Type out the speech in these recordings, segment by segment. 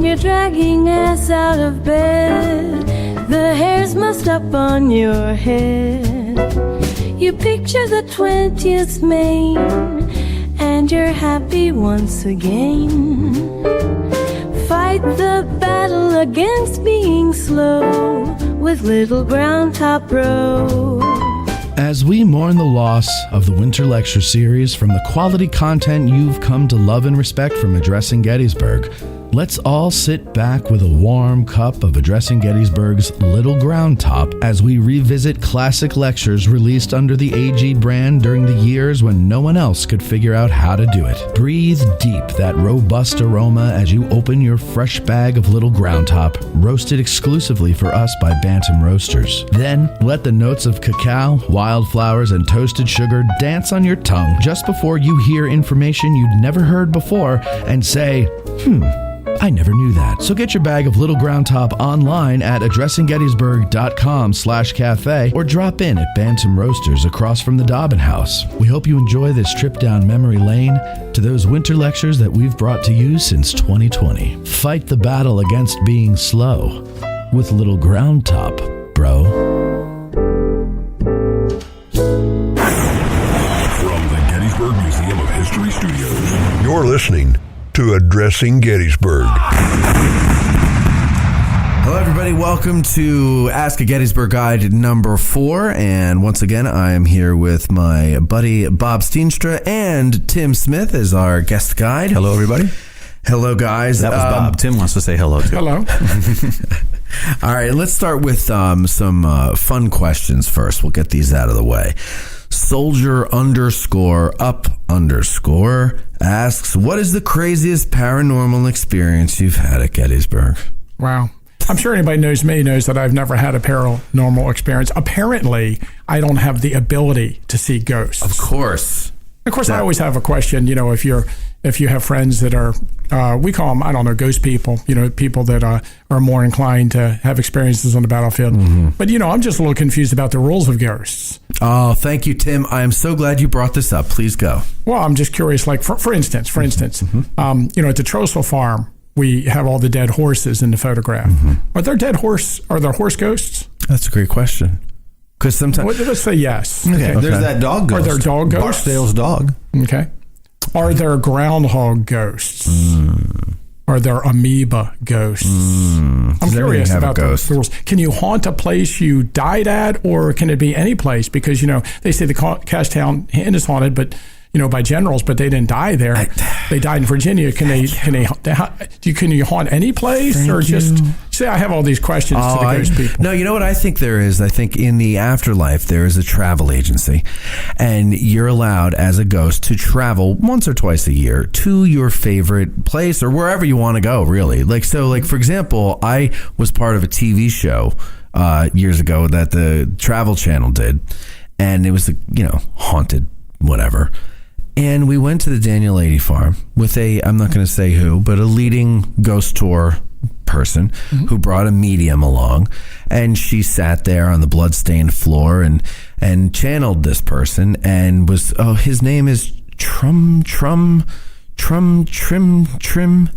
when you're dragging ass out of bed, the hairs must up on your head. You picture the 20th Maine, and you're happy once again. Fight the battle against being slow with Little Ground Top Row. As we mourn the loss of the Winter Lecture Series from the quality content you've come to love and respect from Addressing Gettysburg, let's all sit back with a warm cup of Addressing Gettysburg's Little Ground Top as we revisit classic lectures released under the AG brand during the years when no one else could figure out how to do it. Breathe deep that robust aroma as you open your fresh bag of Little Ground Top, roasted exclusively for us by Bantam Roasters. Then, let the notes of cacao, wildflowers, and toasted sugar dance on your tongue just before you hear information you'd never heard before and say, I never knew that. So get your bag of Little Ground Top online at addressinggettysburg.com/cafe or drop in at Bantam Roasters across from the Dobbin House. We hope you enjoy this trip down memory lane to those winter lectures that we've brought to you since 2020. Fight the battle against being slow with Little Ground Top, bro. From the Gettysburg Museum of History Studios, You're listening to Addressing Gettysburg. Hello, everybody. Welcome to Ask A Gettysburg Guide number 4. And once again, I am here with my buddy Bob Steenstra and Tim Smith as our guest guide. Hello, everybody. Hello, guys. That was Bob. Tim wants to say hello, too. Hello. All right, let's start with some fun questions first. We'll get these out of the way. Soldier_up_ asks, what is the craziest paranormal experience you've had at Gettysburg? Wow. I'm sure anybody knows me knows that I've never had a paranormal experience. Apparently, I don't have the ability to see ghosts. Of course. I always have a question, if you have friends that are, we call them, I don't know, ghost people, people that are more inclined to have experiences on the battlefield. Mm-hmm. But, I'm just a little confused about the rules of ghosts. Oh, thank you, Tim. I am so glad you brought this up. Please go. Well, I'm just curious, like, for instance, Mm-hmm. at the Trossel farm, we have all the dead horses in the photograph. Mm-hmm. Are there horse ghosts? That's a great question. Because sometimes... Let's say yes. Okay. There's that dog ghost. Are there dog ghosts? Barksdale's dog. Okay. Are there groundhog ghosts? Are there amoeba ghosts? I'm curious about the rules. Can you haunt a place you died at, or can it be any place? Because, they say the Cashtown Inn is haunted, but, by generals, but they didn't die there. They died in Virginia. Can you haunt any place, or just say I have all these questions to the ghost people? No, you know what I think there is? I think in the afterlife there is a travel agency, and you're allowed as a ghost to travel once or twice a year to your favorite place or wherever you want to go. Really, for example, I was part of a TV show years ago that the Travel Channel did, and it was haunted whatever. And we went to the Daniel 80 farm with I'm not going to say who, but a leading ghost tour person who brought a medium along. And she sat there on the bloodstained floor and channeled this person and his name is Trim. And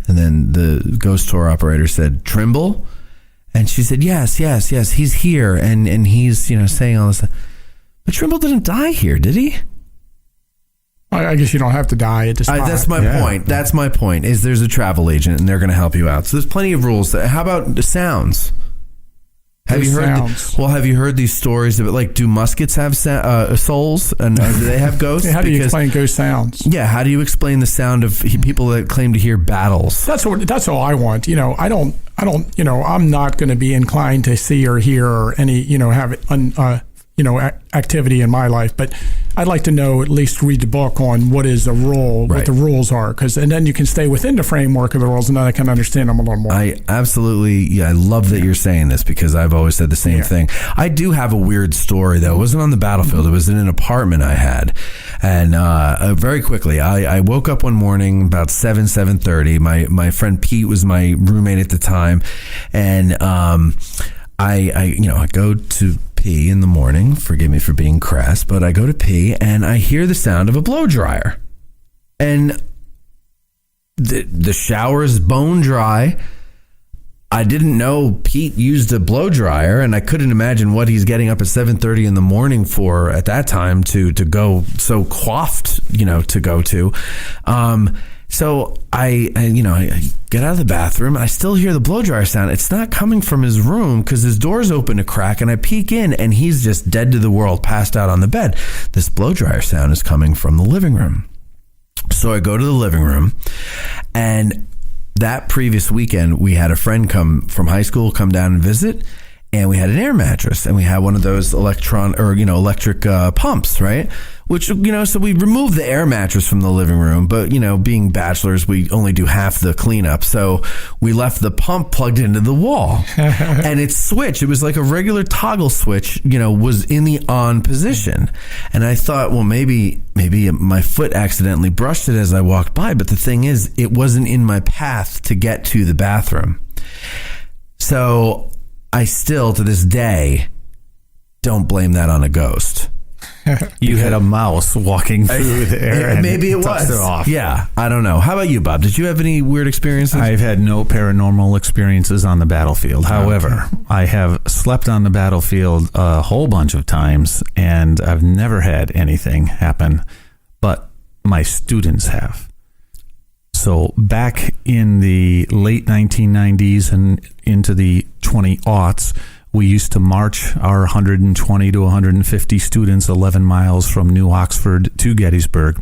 then the ghost tour operator said, Trimble? And she said, yes, he's here. And he's, saying all this stuff. But Trimble didn't die here, did he? I guess you don't have to die at this spot. That's my point. That's my point, is there's a travel agent and they're going to help you out. So there's plenty of rules. How about the sounds? Have you heard these stories of it? Do muskets have souls? And do they have ghosts? How do you explain ghost sounds? Yeah, how do you explain the sound of people that claim to hear battles? That's all I want. I'm not going to be inclined to see or hear or any, have activity in my life, but I'd like to know, at least read the book on what is the rule, what the rules are, and then you can stay within the framework of the rules, and then I can understand them a little more. I love that you're saying this, because I've always said the same thing. I do have a weird story, though. It wasn't on the battlefield. It was in an apartment I had, and very quickly, I woke up one morning about 7:30. My friend Pete was my roommate at the time, and I go to pee in the morning. Forgive me for being crass, but I go to pee and I hear the sound of a blow dryer, and the shower is bone dry, I didn't know Pete used a blow dryer, and I couldn't imagine what he's getting up at 7:30 in the morning for at that time to go so coiffed, to go to. So I get out of the bathroom. I still hear the blow dryer sound. It's not coming from his room because his door's open a crack, and I peek in, and he's just dead to the world, passed out on the bed. This blow dryer sound is coming from the living room. So I go to the living room, and that previous weekend, we had a friend from high school come down and visit, and we had an air mattress, and we had one of those electric pumps, right? Which, so we removed the air mattress from the living room, but, being bachelors, we only do half the cleanup. So we left the pump plugged into the wall, and its switch, it was like a regular toggle switch, was in the on position. And I thought, well, maybe my foot accidentally brushed it as I walked by. But the thing is, it wasn't in my path to get to the bathroom. So I still, to this day, don't blame that on a ghost. You had a mouse walking through there. Maybe it was. It off. Yeah, I don't know. How about you, Bob? Did you have any weird experiences? I've had no paranormal experiences on the battlefield. However, I have slept on the battlefield a whole bunch of times, and I've never had anything happen, but my students have. So back in the late 1990s and into the 2000s, we used to march our 120 to 150 students 11 miles from New Oxford to Gettysburg,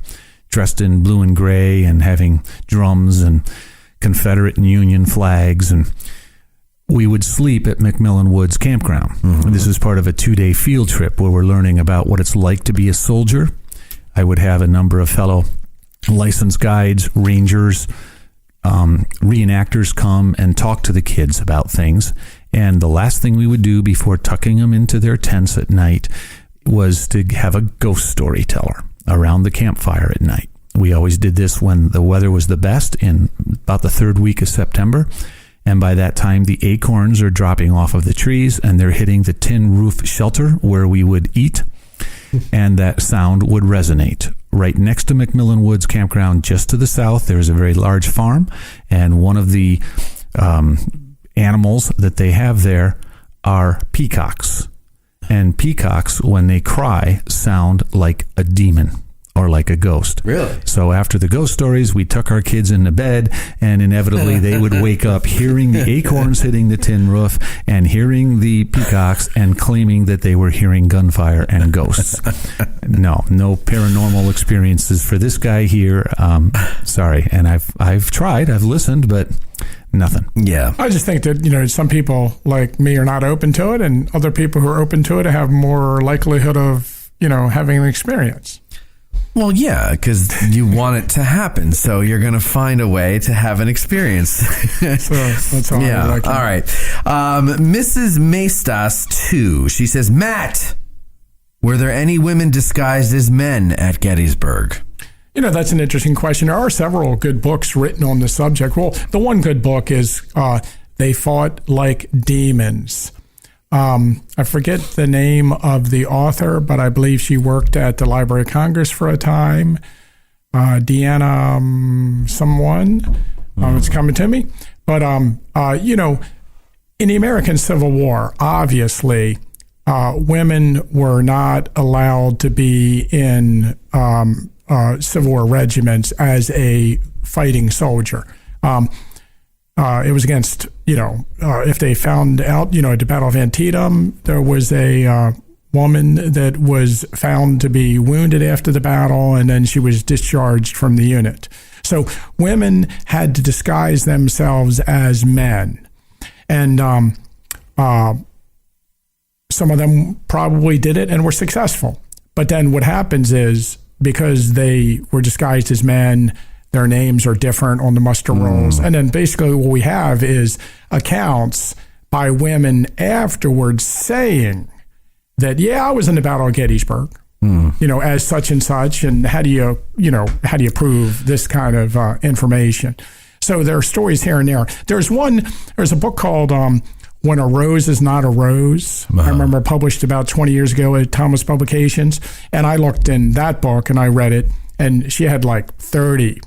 dressed in blue and gray and having drums and Confederate and Union flags. And we would sleep at McMillan Woods Campground. Mm-hmm. This is part of a 2-day field trip where we're learning about what it's like to be a soldier. I would have a number of fellow licensed guides, rangers, reenactors come and talk to the kids about things. And the last thing we would do before tucking them into their tents at night was to have a ghost storyteller around the campfire at night. We always did this when the weather was the best in about the third week of September. And by that time, the acorns are dropping off of the trees and they're hitting the tin roof shelter where we would eat. And that sound would resonate. Right next to McMillan Woods Campground, just to the south, there's a very large farm. And one of the animals that they have there are peacocks. And peacocks, when they cry, sound like a demon or like a ghost. Really? So after the ghost stories, we tuck our kids into bed, and inevitably they would wake up hearing the acorns hitting the tin roof and hearing the peacocks and claiming that they were hearing gunfire and ghosts. No paranormal experiences for this guy here. Sorry. And I've tried, I've listened, but nothing. Yeah. I just think that, some people like me are not open to it, and other people who are open to it have more likelihood of, having an experience. Well, yeah, because you want it to happen, so you're going to find a way to have an experience. So that's all. Yeah. All right. Mrs. Maestas 2. She says, Matt, were there any women disguised as men at Gettysburg? That's an interesting question. There are several good books written on the subject. Well, the one good book is They Fought Like Demons. I forget the name of the author, but I believe she worked at the Library of Congress for a time. Deanna someone. It's coming to me. But, in the American Civil War, obviously, women were not allowed to be in Civil War regiments as a fighting soldier. It was against, if they found out, at the Battle of Antietam, there was a woman that was found to be wounded after the battle, and then she was discharged from the unit. So women had to disguise themselves as men. And some of them probably did it and were successful. But then what happens is, because they were disguised as men, their names are different on the muster rolls. And then basically what we have is accounts by women afterwards saying that, yeah, I was in the Battle of Gettysburg, as such and such. And how do you prove this kind of information? So there are stories here and there. There's a book called When a Rose is Not a Rose. I remember published about 20 years ago at Thomas Publications. And I looked in that book and I read it. And she had like 30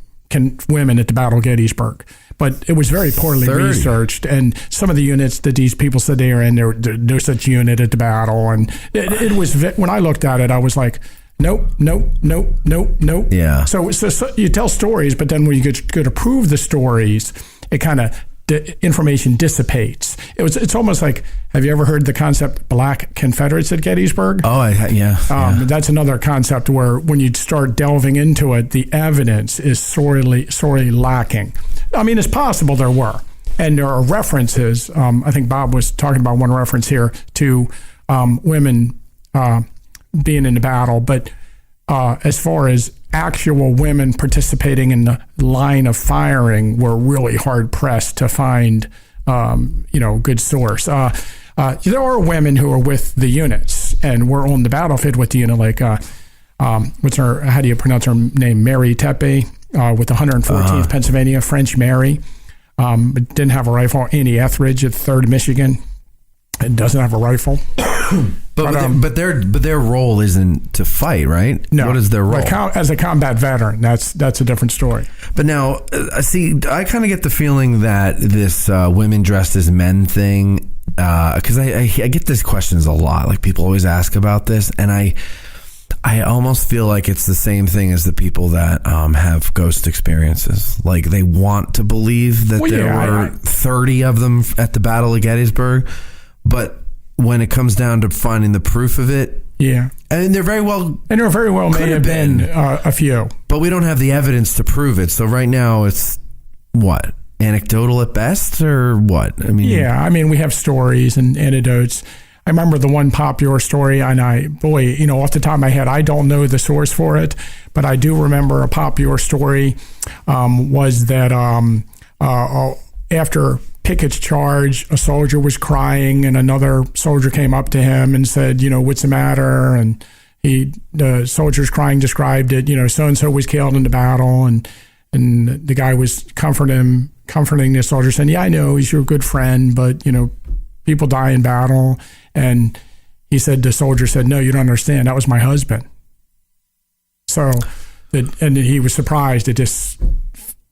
women at the Battle of Gettysburg. But it was very poorly researched, and some of the units that these people said they were in, there no such unit at the battle, and it was, when I looked at it, I was like, nope. Yeah. So you tell stories, but then when you go to prove the stories, it kind of, the information dissipates. It's almost like, have you ever heard the concept Black Confederates at Gettysburg? Oh, yeah. That's another concept where when you start delving into it, the evidence is sorely lacking. I mean, it's possible there were. And there are references, I think Bob was talking about one reference here to women being in the battle, but as far as actual women participating in the line of firing, we're really hard pressed to find, good source. There are women who are with the units and were on the battlefield with the unit, like how do you pronounce her name? Mary Teepe with the 114th Pennsylvania, French Mary, but didn't have a rifle. Annie Etheridge at 3rd Michigan, and doesn't have a rifle. But their role isn't to fight, right? No. What is their role? As a combat veteran, that's a different story. But now, see, I kind of get the feeling that this women dressed as men thing, because I get these questions a lot. Like, people always ask about this, and I almost feel like it's the same thing as the people that have ghost experiences. Like, they want to believe that there were 30 of them at the Battle of Gettysburg, but when it comes down to finding the proof of it, and there very well may have been a few, but we don't have the evidence to prove it. So right now, it's what, anecdotal at best, or what? I mean, we have stories and anecdotes. I remember the one popular story, and off the top of my head, I don't know the source for it, but I do remember a popular story was that after Pickett's charge, a soldier was crying, and another soldier came up to him and said, what's the matter? And the soldier's crying described it, so-and-so was killed in the battle, and the guy was comforting the soldier, saying, yeah, I know, he's your good friend, but, people die in battle. And the soldier said, no, you don't understand, that was my husband. And he was surprised at this.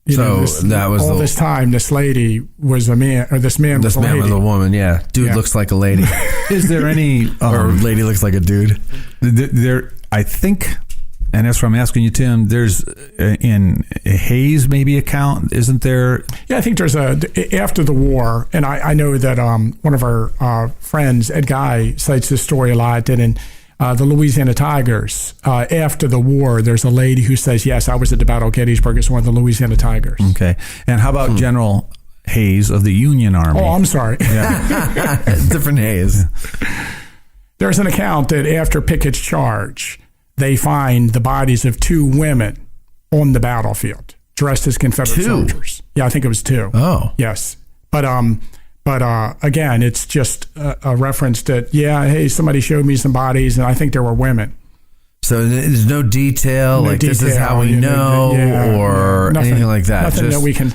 This time, this lady was a man, or this man was a lady. This man was a woman, yeah. Dude looks like a lady. Is there any... or lady looks like a dude. There, I think, and that's what I'm asking you, Tim, there's in Hayes maybe account, isn't there? Yeah, I think there's after the war, and I know that one of our friends, Ed Guy, cites this story a lot, that in the Louisiana Tigers, after the war, there's a lady who says, yes, I was at the Battle of Gettysburg as one of the Louisiana Tigers. Okay. And how about General Hayes of the Union Army? Oh, I'm sorry. Yeah. Different Hayes. There's an account that after Pickett's charge, they find the bodies of 2 women on the battlefield, dressed as Confederate soldiers. Yeah, I think it was 2. Oh. Yes. But again, it's just a reference that, hey, somebody showed me some bodies, and I think there were women. So there's no detail, this is how we know, or nothing, anything like that. Nothing that we can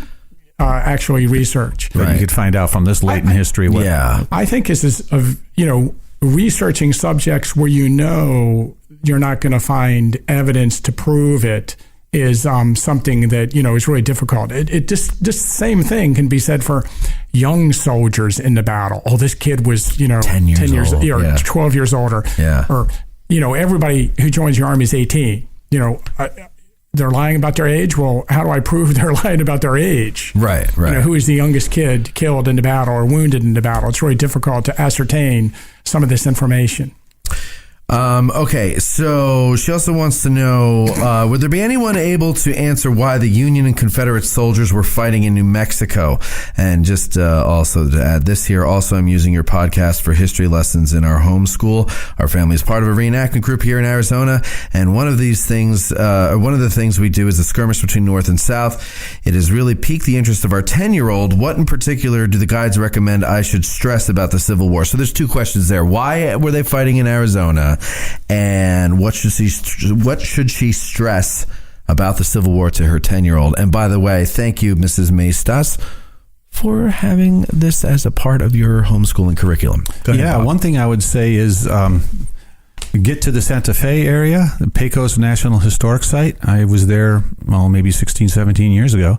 actually research. But you could find out from this late in history. I think this is, researching subjects where you're not going to find evidence to prove it is something that, is really difficult. This same thing can be said for young soldiers in the battle. Oh, this kid was, 10 years old, or 12 years older. Yeah. Or, everybody who joins your army is 18. They're lying about their age. Well, how do I prove they're lying about their age? Right. Who is the youngest kid killed in the battle or wounded in the battle? It's really difficult to ascertain some of this information. Okay, so she also wants to know, would there be anyone able to answer why the Union and Confederate soldiers were fighting in New Mexico? And just also to add this here, also I'm using your podcast for history lessons in our homeschool. Our family is part of a reenactment group here in Arizona, and one of the things we do is a skirmish between North and South. It has really piqued the interest of our 10-year-old. What in particular do the guides recommend I should stress about the Civil War? So there's 2 questions there. Why were they fighting in Arizona? And what should she stress about the Civil War to her 10-year-old? And by the way, thank you, Mrs. Maestas, for having this as a part of your homeschooling curriculum. Go ahead, Bob. One thing I would say is get to the Santa Fe area, the Pecos National Historic Site. I was there, maybe 16, 17 years ago.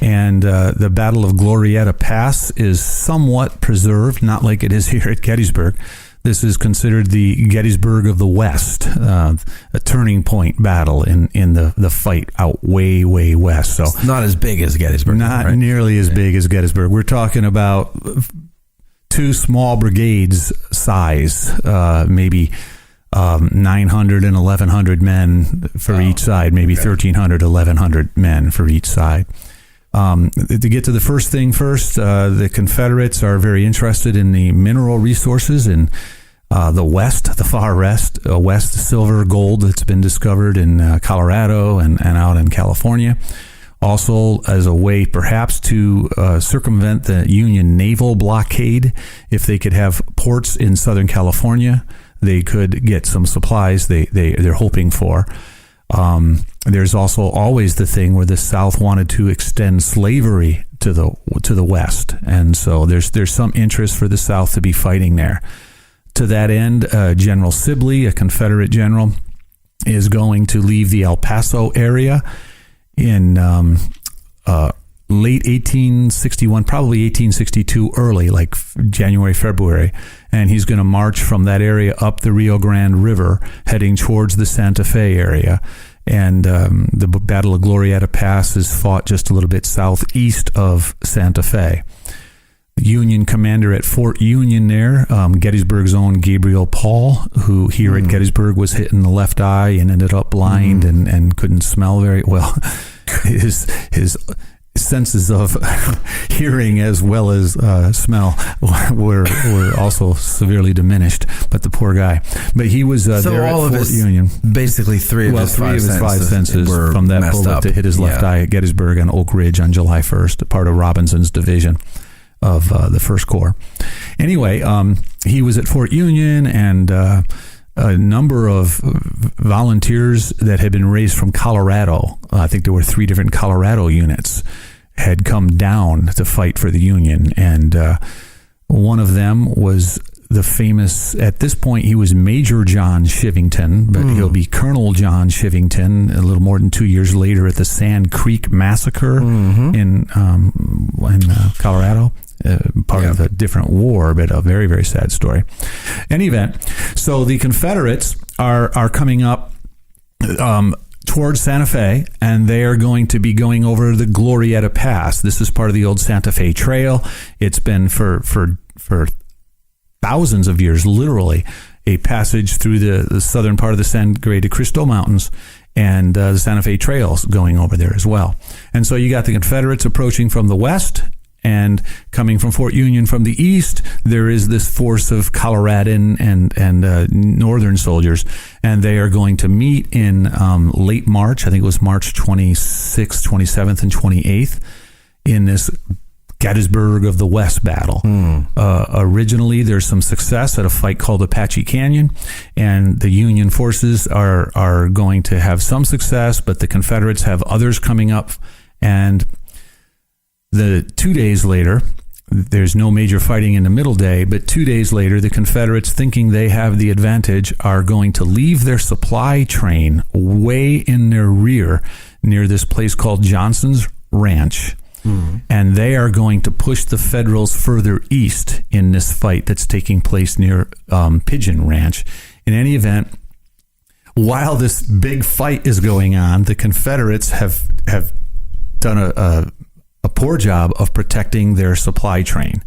And the Battle of Glorietta Pass is somewhat preserved, not like it is here at Gettysburg. This is considered the Gettysburg of the West, a turning point battle in the fight out way, way west. So it's not as big as Gettysburg. Not nearly as big as Gettysburg. We're talking about 2 small brigades size, maybe 900 and 1,100 men for each side, maybe 1,300, 1,100 men for each side. To get to the first thing first, the Confederates are very interested in the mineral resources in the west, the far west, silver, gold that's been discovered in Colorado and out in California. Also, as a way perhaps to circumvent the Union naval blockade, if they could have ports in Southern California, they could get some supplies they're hoping for. There's also always the thing where the South wanted to extend slavery to the West, and so there's some interest for the South to be fighting there. To that end, General Sibley, a Confederate general, is going to leave the El Paso area in late 1861, probably 1862, early, like January, February, and he's going to march from that area up the Rio Grande River, heading towards the Santa Fe area. And the Battle of Glorietta Pass is fought just a little bit southeast of Santa Fe. The Union commander at Fort Union there, Gettysburg's own Gabriel Paul, who here at Gettysburg was hit in the left eye and ended up blind and couldn't smell very well. His senses of hearing as well as smell were also severely diminished, but the poor guy. But he was there at Fort Union. Basically, three of his five senses were from that bullet that hit his left eye at Gettysburg on Oak Ridge on July 1st, part of Robinson's division of the First Corps. Anyway, he was at Fort Union, and a number of volunteers that had been raised from Colorado, I think there were 3 different Colorado units, had come down to fight for the Union. And one of them was the famous, at this point, he was Major John Shivington, but he'll be Colonel John Shivington a little more than 2 years later at the Sand Creek Massacre in Colorado. Part of a different war, but a very, very sad story. Any event, so the Confederates are coming up towards Santa Fe, and they are going to be going over the Glorietta Pass. This is part of the old Santa Fe Trail. It's been for thousands of years, literally, a passage through the southern part of the Sangre de Cristo Mountains, and the Santa Fe Trail's going over there as well. And so you got the Confederates approaching from the west, and coming from Fort Union from the east, there is this force of Coloradan and northern soldiers, and they are going to meet in late March. I think it was March 26th, 27th, and 28th in this Gettysburg of the West battle. Originally, there's some success at a fight called Apache Canyon, and the Union forces are going to have some success, but the Confederates have others coming up, and 2 days later, there's no major fighting in the middle day, but 2 days later, the Confederates, thinking they have the advantage, are going to leave their supply train way in their rear near this place called Johnson's Ranch. And they are going to push the Federals further east in this fight that's taking place near Pigeon Ranch. In any event, while this big fight is going on, the Confederates have done a poor job of protecting their supply train.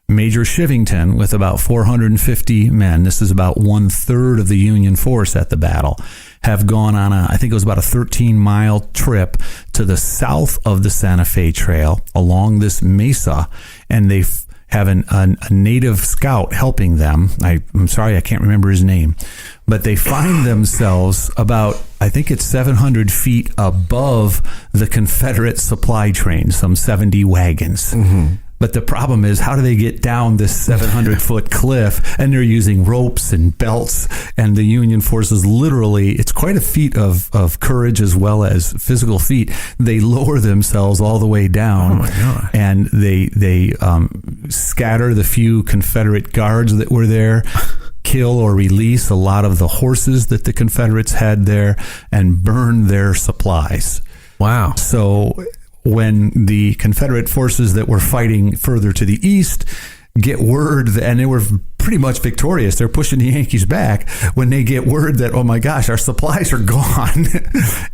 Major Shivington, with about 450 men, this is about 1/3 of the Union force at the battle, have gone on I think it was about a 13-mile trip to the south of the Santa Fe Trail along this mesa, and they have a native scout helping them. I'm sorry, I can't remember his name, but they find themselves about, I think it's 700 feet above the Confederate supply train, some 70 wagons. But the problem is, how do they get down this 700-foot cliff? And they're using ropes and belts, and the Union forces literally, it's quite a feat of courage as well as physical feat. They lower themselves all the way down. Oh my God. And they scatter the few Confederate guards that were there, kill or release a lot of the horses that the Confederates had there and burn their supplies. Wow. So when the Confederate forces that were fighting further to the east get word, and they were pretty much victorious, they're pushing the Yankees back, when they get word that, oh my gosh, our supplies are gone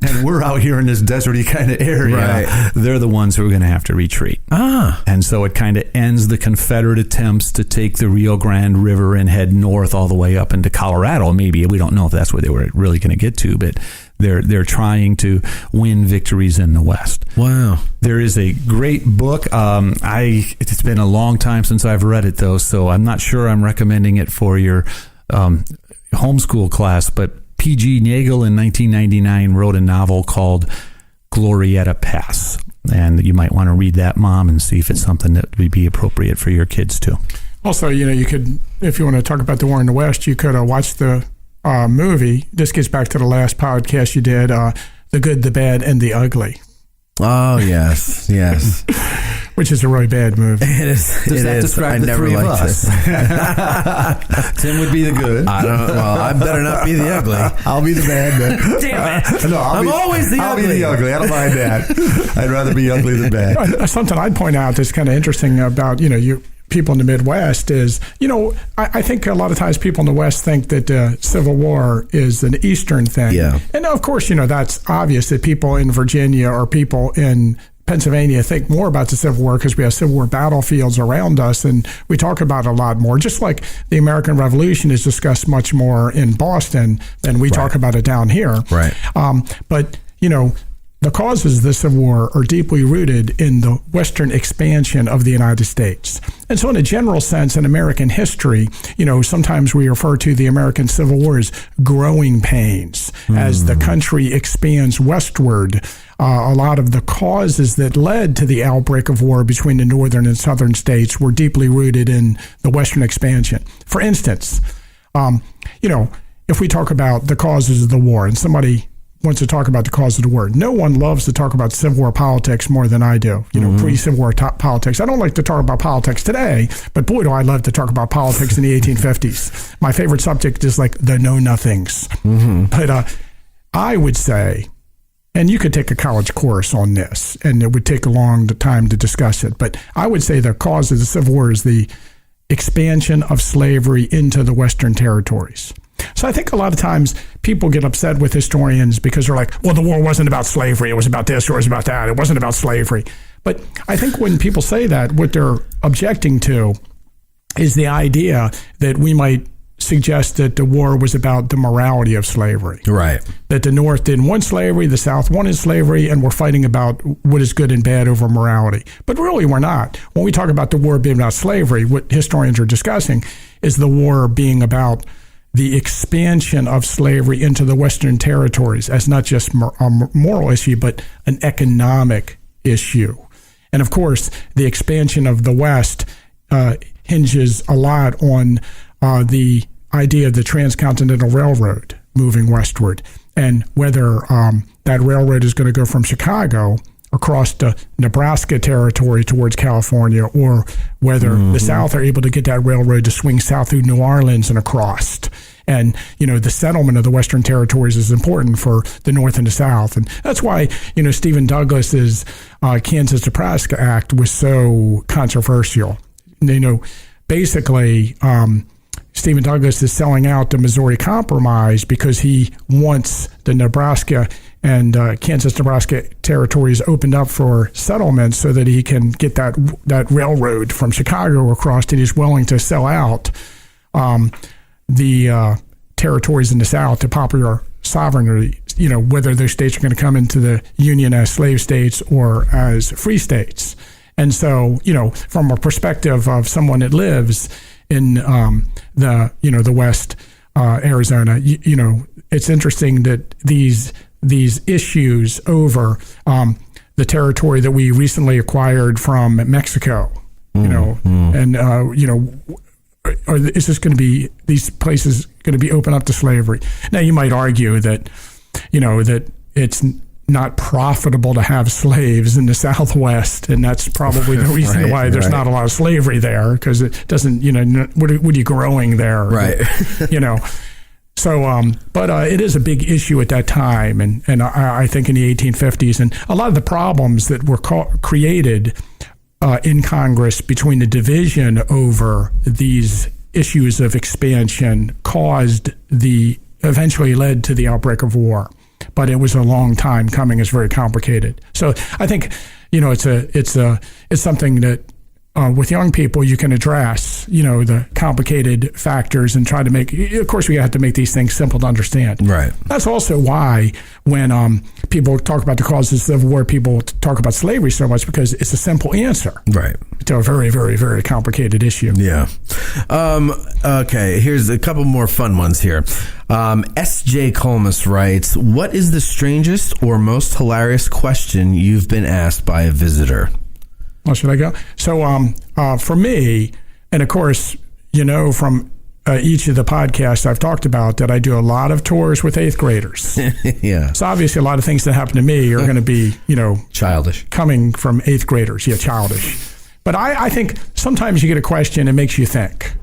and we're out here in this deserty kind of area, right, they're the ones who are going to have to retreat. And so it kind of ends the Confederate attempts to take the Rio Grande River and head north all the way up into Colorado. Maybe, we don't know if that's where they were really going to get to, but they're trying to win victories in the West. Wow. There is a great book. It's been a long time since I've read it, though, so I'm not sure I'm recommending it for your homeschool class, but P.G. Nagel in 1999 wrote a novel called Glorietta Pass, and you might want to read that, Mom, and see if it's something that would be appropriate for your kids, too. Also, you could, if you want to talk about the war in the West, you could watch the movie. This gets back to the last podcast you did, The Good, the Bad, and the Ugly. Oh, yes, yes. Which is a really bad movie. It is. Does that describe the three of us? Tim would be the good. I don't know. Well, I better not be the ugly. I'll be the bad then. Damn it. No, I'm always the ugly. I'll be the ugly. I don't mind that. I'd rather be ugly than bad. Something I'd point out that's kind of interesting about, you people in the Midwest is, I think a lot of times people in the West think that the Civil War is an Eastern thing. Yeah. And of course, that's obvious that people in Virginia or people in Pennsylvania think more about the Civil War because we have Civil War battlefields around us and we talk about it a lot more. Just like the American Revolution is discussed much more in Boston than we talk about it down here. Right. But, the causes of the Civil War are deeply rooted in the Western expansion of the United States. And so in a general sense, in American history, sometimes we refer to the American Civil War as growing pains. As the country expands westward, a lot of the causes that led to the outbreak of war between the northern and southern states were deeply rooted in the Western expansion. For instance, if we talk about the causes of the war and somebody wants to talk about the cause of the war. No one loves to talk about Civil War politics more than I do. Pre-Civil War politics. I don't like to talk about politics today, but boy, do I love to talk about politics in the 1850s. My favorite subject is like the know-nothings. But I would say, and you could take a college course on this, and it would take a long time to discuss it, but I would say the cause of the Civil War is the expansion of slavery into the Western territories. So I think a lot of times people get upset with historians because they're like, well, the war wasn't about slavery. It was about this or it was about that. It wasn't about slavery. But I think when people say that, what they're objecting to is the idea that we might suggest that the war was about the morality of slavery. Right. That the North didn't want slavery, the South wanted slavery, and we're fighting about what is good and bad over morality. But really, we're not. When we talk about the war being about slavery, what historians are discussing is the war being about the expansion of slavery into the Western territories as not just a moral issue, but an economic issue. And of course, the expansion of the West hinges a lot on the idea of the Transcontinental Railroad moving westward, and whether that railroad is going to go from Chicago across the Nebraska territory towards California, or whether the South are able to get that railroad to swing south through New Orleans and across. And, the settlement of the Western territories is important for the North and the South. And that's why, Stephen Douglas's Kansas-Nebraska Act was so controversial. Basically, Stephen Douglas is selling out the Missouri Compromise because he wants the Nebraska and Kansas-Nebraska territories opened up for settlement so that he can get that railroad from Chicago across, and he's willing to sell out the territories in the South to popular sovereignty, whether those states are going to come into the Union as slave states or as free states. And so, from a perspective of someone that lives in the West, Arizona, it's interesting that these issues over the territory that we recently acquired from Mexico, or is this going to be, these places going to be open up to slavery? Now, you might argue that, that it's not profitable to have slaves in the Southwest, and that's probably the reason why there's not a lot of slavery there, because it doesn't, what are you growing there? Right. So, but it is a big issue at that time, and I think in the 1850s, and a lot of the problems that were created in Congress between the division over these issues of expansion eventually led to the outbreak of war. But it was a long time coming. It's very complicated. So I think, it's something that with young people you can address, the complicated factors and try to make. Of course, we have to make these things simple to understand. Right. That's also why when people talk about the causes of war, people talk about slavery so much, because it's a simple answer. Right. To a very, very, very complicated issue. Yeah. Okay. Here's a couple more fun ones here. S.J. Colmus writes, "What is the strangest or most hilarious question you've been asked by a visitor?" Well, should I go? So for me, and of course, from each of the podcasts I've talked about, that I do a lot of tours with 8th graders. Yeah. So obviously a lot of things that happen to me are going to be, childish. Coming from 8th graders. Yeah, childish. But I think sometimes you get a question and it makes you think.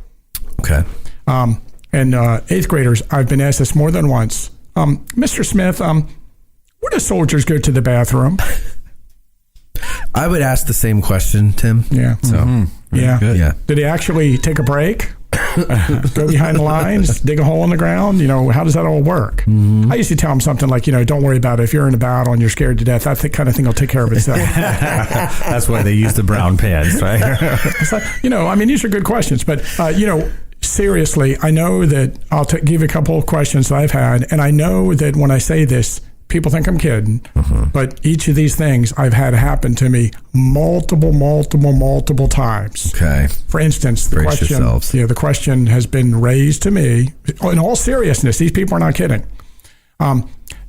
Okay. And 8th graders, I've been asked this more than once. Mr. Smith, where do soldiers go to the bathroom? I would ask the same question, Tim. Yeah. So, yeah. Good. Yeah. Did he actually take a break? Go behind the lines, dig a hole in the ground? How does that all work? Mm-hmm. I used to tell him something like, don't worry about it. If you're in a battle and you're scared to death, that kind of thing will take care of itself. That's why they use the brown pants, right? It's like, these are good questions. But, seriously, I know that I'll give you a couple of questions that I've had. And I know that when I say this, people think I'm kidding, but each of these things I've had happen to me multiple times. Okay. For instance, the question has been raised to me in all seriousness. These people are not kidding.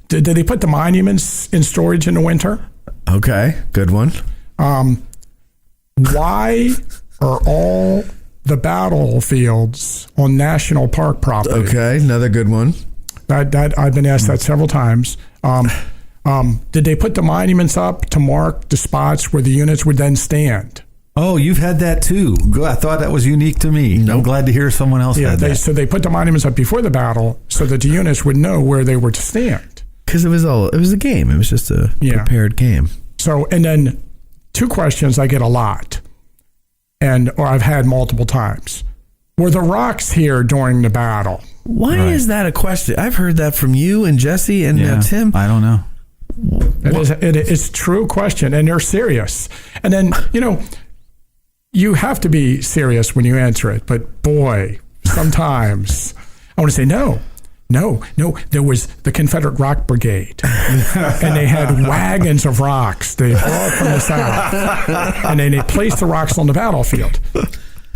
Did they put the monuments in storage in the winter? Okay, good one. Why are all the battlefields on national park property? Okay, another good one. That I've been asked that several times. Did they put the monuments up to mark the spots where the units would then stand? Oh, you've had that too. I thought that was unique to me. Nope. I'm glad to hear someone else had that. So they put the monuments up before the battle so that the units would know where they were to stand. Because it was a game. It was just a prepared game. So, and then 2 questions I get a lot, or I've had multiple times. Were the rocks here during the battle? Why is that a question? I've heard that from you and Jesse and Tim. I don't know. It's a true question, and they're serious. And then, you have to be serious when you answer it. But boy, sometimes I want to say no. There was the Confederate Rock Brigade, and they had wagons of rocks they brought from the South, and then they placed the rocks on the battlefield.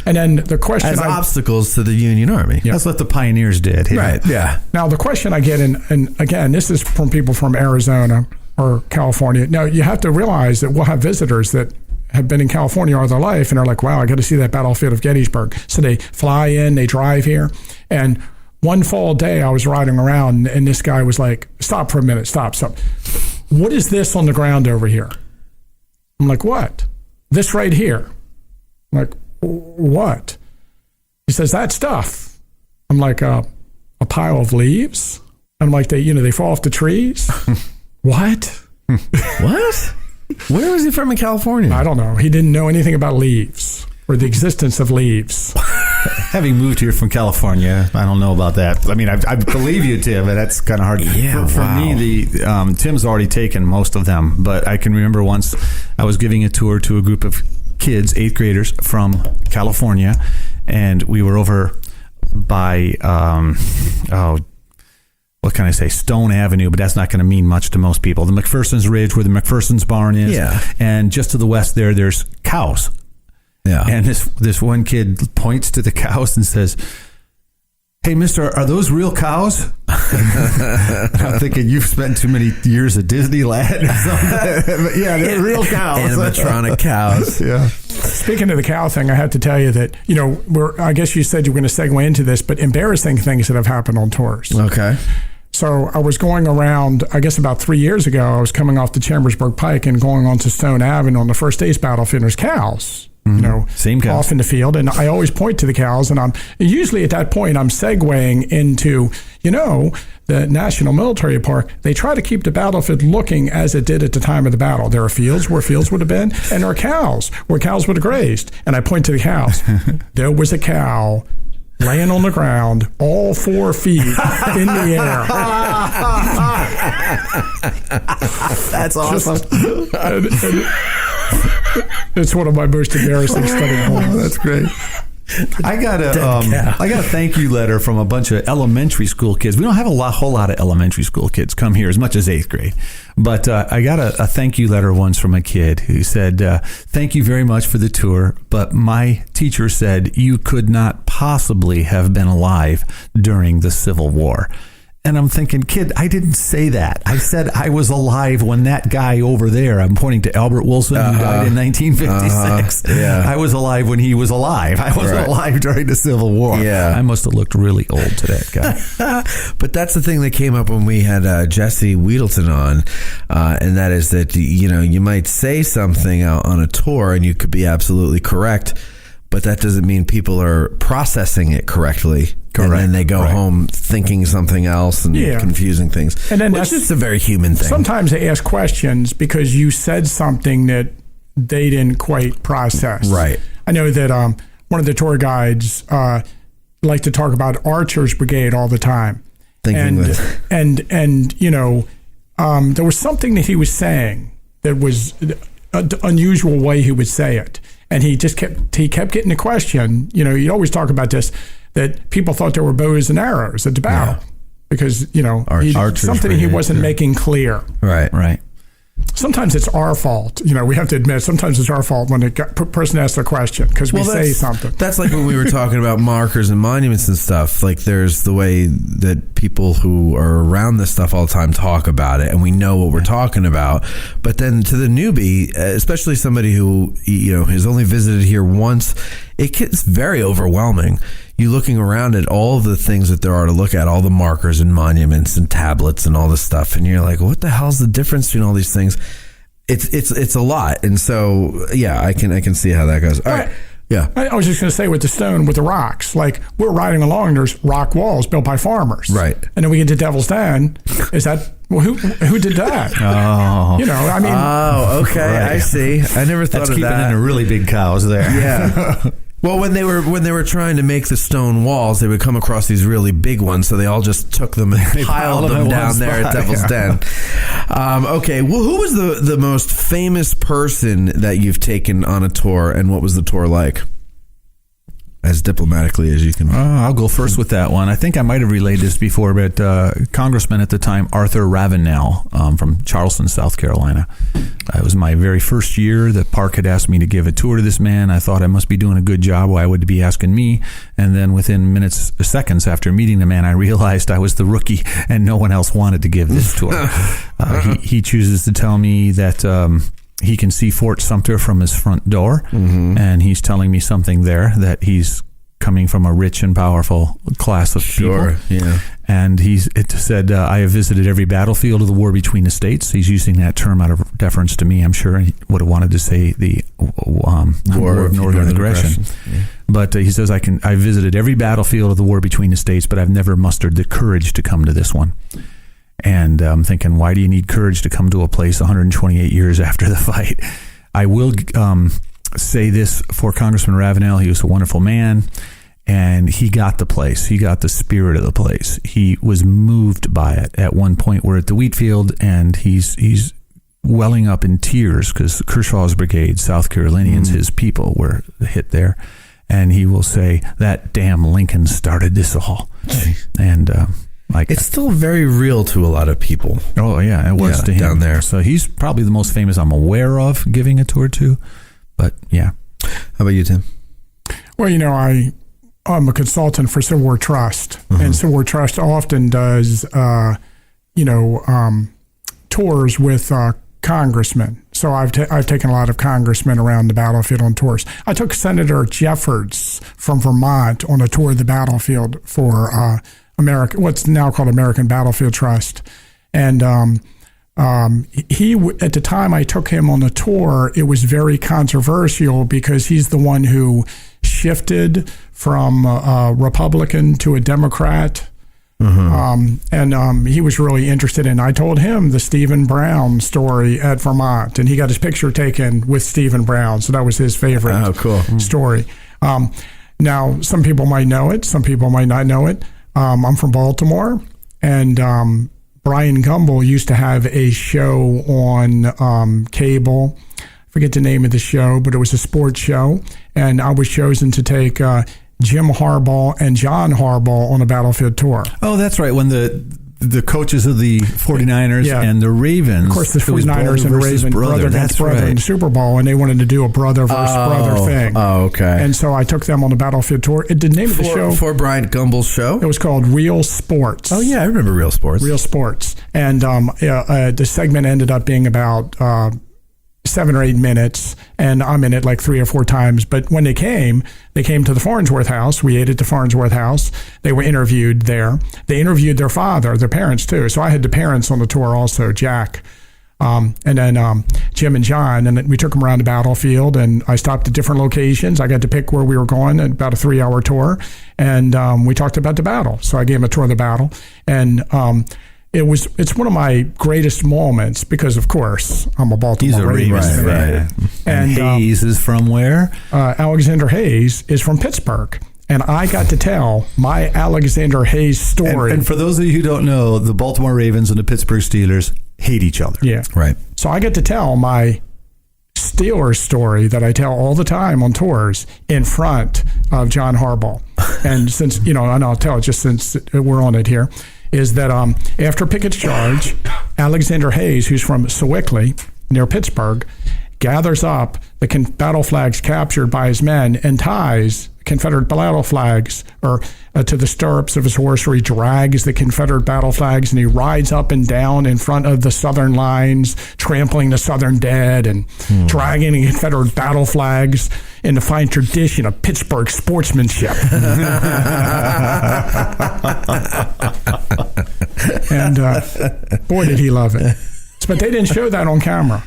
And then the question... As obstacles to the Union Army. Yeah. That's what the pioneers did. Here. Right, yeah. Now, the question I get, and again, this is from people from Arizona or California. Now, you have to realize that we'll have visitors that have been in California all their life, and they're like, wow, I got to see that battlefield of Gettysburg. So they fly in, they drive here. And one fall day, I was riding around, and this guy was like, stop for a minute, stop. What is this on the ground over here? I'm like, what? This right here. I'm like, what? He says, that stuff. I'm like, a pile of leaves? I'm like, they fall off the trees? What? What? Where was he from in California? I don't know. He didn't know anything about leaves or the existence of leaves. Having moved here from California, I don't know about that. I mean, I believe you, Tim, but that's kind of hard. Yeah, for me, Tim's already taken most of them, but I can remember once I was giving a tour to a group of kids, 8th graders from California, and we were over by what can I say, Stone Avenue, but that's not going to mean much to most people. The McPherson's Ridge, where the McPherson's barn is, and just to the west there's cows. Yeah, and this one kid points to the cows and says, "Hey, mister, are those real cows?" I'm thinking, you've spent too many years at Disneyland or something. But yeah, they're real cows. Animatronic cows. Yeah. Speaking of the cow thing, I have to tell you that, I guess you said you were going to segue into this, but embarrassing things that have happened on tours. Okay. So I was going around, I guess about 3 years ago, I was coming off the Chambersburg Pike and going onto Stone Avenue on the first day's battlefield. There's cows, Same cows. off in the field. And I always point to the cows. And I'm usually at that point, I'm segueing into, the National Military Park. They try to keep the battlefield looking as it did at the time of the battle. There are fields where fields would have been, and there are cows where cows would have grazed. And I point to the cows. There was a cow laying on the ground, all 4 feet in the air. That's awesome. It's one of my most embarrassing study moments. That's great. I got a thank you letter from a bunch of elementary school kids. We don't have a whole lot of elementary school kids come here as much as 8th grade. But I got a thank you letter once from a kid who said, thank you very much for the tour, but my teacher said you could not possibly have been alive during the Civil War. And I'm thinking, kid, I didn't say that. I said I was alive when that guy over there, I'm pointing to Albert Wilson, who died in 1956. I was alive when he was alive. I wasn't alive during the Civil War. Yeah. I must have looked really old to that guy. But that's the thing that came up when we had Jesse Weedleton on, and that is that, you might say something out on a tour and you could be absolutely correct, but that doesn't mean people are processing it correctly. Correct. And then they go home thinking something else and confusing things. And then that's just a very human thing. Sometimes they ask questions because you said something that they didn't quite process. Right. I know that one of the tour guides like to talk about Archer's Brigade all the time. There was something that he was saying that was an unusual way he would say it. And he kept getting the question, you always talk about this, that people thought there were bows and arrows at the battle because, something he wasn't making clear. Right. Sometimes it's our fault. We have to admit, sometimes it's our fault when the person asks a question because we say something. That's like when we were talking about markers and monuments and stuff. Like there's the way that people who are around this stuff all the time talk about it and we know what we're talking about. But then to the newbie, especially somebody who, has only visited here once, it gets very overwhelming. You looking around at all the things that there are to look at, all the markers and monuments and tablets and all this stuff, and you're like, what the hell's the difference between all these things? It's a lot, and so I can see how that goes. All right. Yeah, I was just going to say with the stone, with the rocks, like we're riding along, there's rock walls built by farmers, right? And then we get to Devil's Den. Is that who did that? Oh, okay, right. I see. I never thought of that. Keeping in the really big cows there. Yeah. Well, when they were trying to make the stone walls, they would come across these really big ones, so they all just took them and piled them down there at Devil's Den. Okay, well, who was the most famous person that you've taken on a tour, and what was the tour like? As diplomatically as you can. I'll go first with that one. I think I might have relayed this before, but Congressman at the time, Arthur Ravenel from Charleston, South Carolina. It was my very first year. The park had asked me to give a tour to this man. I thought I must be doing a good job. Why would he be asking me? And then within seconds after meeting the man, I realized I was the rookie and no one else wanted to give this tour. He chooses to tell me that he can see Fort Sumter from his front door, and he's telling me something there that he's coming from a rich and powerful class of people. Yeah. And it said, I have visited every battlefield of the war between the states. He's using that term out of deference to me. I'm sure he would have wanted to say the War of Northern Aggression. Yeah. But he says, I visited every battlefield of the war between the states, but I've never mustered the courage to come to this one. And I'm thinking, why do you need courage to come to a place 128 years after the fight? I will say this for Congressman Ravenel. He was a wonderful man, and he got the place. He got the spirit of the place. He was moved by it. At one point, we're at the wheat field, and he's welling up in tears because Kershaw's brigade, South Carolinians, his people, were hit there. And he will say, that damn Lincoln started this all. And it's still very real to a lot of people. Oh, yeah, it was to him. Down there. So he's probably the most famous I'm aware of giving a tour to. But, yeah. How about you, Tim? Well, I'm a consultant for Civil War Trust. And Civil War Trust often does, tours with congressmen. So I've taken a lot of congressmen around the battlefield on tours. I took Senator Jeffords from Vermont on a tour of the battlefield for what's now called American Battlefield Trust. And he, at the time I took him on the tour, it was very controversial because he's the one who shifted from a Republican to a Democrat. And he was really interested in, I told him the Stephen Brown story at Vermont, and he got his picture taken with Stephen Brown. So that was his favorite story. Now, some people might know it. Some people might not know it. I'm from Baltimore, and Brian Gumbel used to have a show on cable. I forget the name of the show, but it was a sports show. And I was chosen to take Jim Harbaugh and John Harbaugh on a battlefield tour. Oh, that's right. When the coaches of the 49ers and the Ravens. Of course, the 49ers and the Ravens, brother against brother in the Super Bowl, and they wanted to do a brother versus brother thing. Oh, okay. And so I took them on the battlefield tour. The name of the show... For Brian Gumbel's show? It was called Real Sports. Oh, yeah, I remember Real Sports. Real Sports. And the segment ended up being about 7 or 8 minutes, and I'm in it like 3 or 4 times. But when they came to the Farnsworth House. We ate at the Farnsworth House. They were interviewed there. They interviewed their father, their parents too. So I had the parents on the tour also, Jack, and then Jim and John, and we took them around the battlefield, and I stopped at different locations. I got to pick where we were going, about a 3-hour tour, and we talked about the battle. So I gave them a tour of the battle, and it's one of my greatest moments because, of course, I'm a Baltimore Ravens fan. Right. And Hayes is from where? Alexander Hayes is from Pittsburgh. And I got to tell my Alexander Hayes story. And for those of you who don't know, the Baltimore Ravens and the Pittsburgh Steelers hate each other. Yeah. Right. So I get to tell my Steelers story that I tell all the time on tours in front of John Harbaugh. And since, and I'll tell it just since we're on it here, is that after Pickett's charge, Alexander Hayes, who's from Sewickley, near Pittsburgh, gathers up the battle flags captured by his men and ties Confederate battle flags to the stirrups of his horse, where he drags the Confederate battle flags, and he rides up and down in front of the Southern lines, trampling the Southern dead and dragging the Confederate battle flags in the fine tradition of Pittsburgh sportsmanship. And boy, did he love it. But they didn't show that on camera.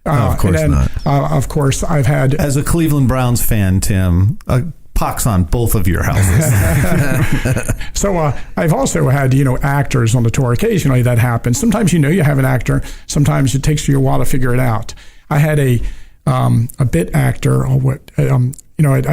Of course not. Of course, I've had... As a Cleveland Browns fan, Tim, pox on both of your houses. So I've also had, actors on the tour. Occasionally that happens. Sometimes you have an actor. Sometimes it takes you a while to figure it out. I had a bit actor. I